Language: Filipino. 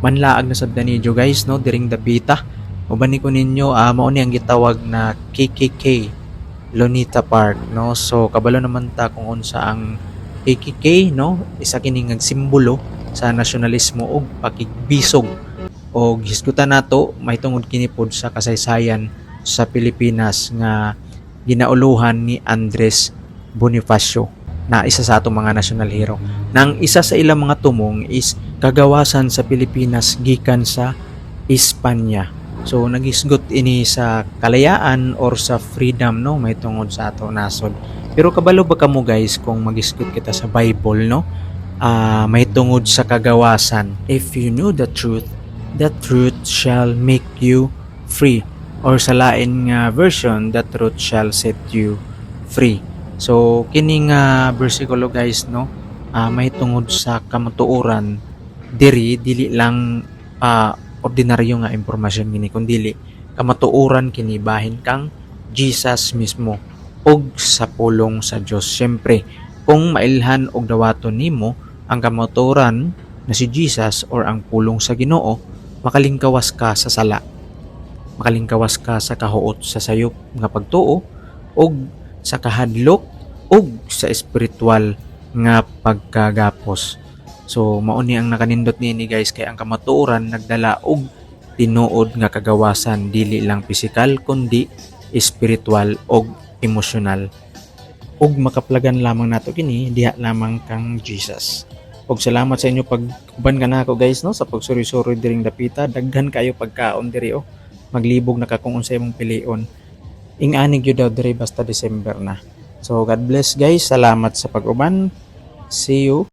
manlaag na sabda ninyo guys no diring dapita. Uban ko ninyo mao ni ang gitawag na KKK Lonita Park no. So kabalo naman ta kung unsa ang KKK no, isa kining simbolo sa nasyonalismo ug pakigbisog o hisgutan nato may tungod kini pod sa kasaysayan sa Pilipinas nga ginauluhan ni Andres Bonifacio na isa sa atong mga national hero. Nang isa sa ilang mga tumong is kagawasan sa Pilipinas gikan sa Espanya. So nagisgot ini sa kalayaan or sa freedom no may tungod sa ato nasod. Pero kabalo ba kamo guys kung magisgot kita sa Bible no? May tungod sa kagawasan. If you know the truth shall make you free. Or sa lain nga version, the truth shall set you free. So kining bersikulo guys no, may tungod sa kamatuoran dili lang ordinaryo nga impormasyon gini kundi kamatuoran kini bahin kang Jesus mismo og sa pulong sa Dios. Syempre, kung mailhan og dawaton nimo ang kamatuoran na si Jesus or ang pulong sa Ginoo, makalingkawas ka sa sala. Makalingkawas ka sa kahuot sa sayop nga pagtuo og sa kahadlok og sa espiritual nga pagkagapos. So mao ni ang nakanindot niini guys kay ang kamatuoran nagdala og tinuod nga kagawasan dili lang pisikal kundi espiritual og emosyonal. Ug makaplagan lamang nato kini diha lamang kang Jesus. Og salamat sa inyo pag-uban ka na ako guys no sa pagsuri-suri diring dapita, daghan kayo pagkaon diri oh. Maglibog na ka kung unsay imong pilion. Ing-anig gyud daw diri basta December na. So God bless guys, salamat sa pag-uban. See you.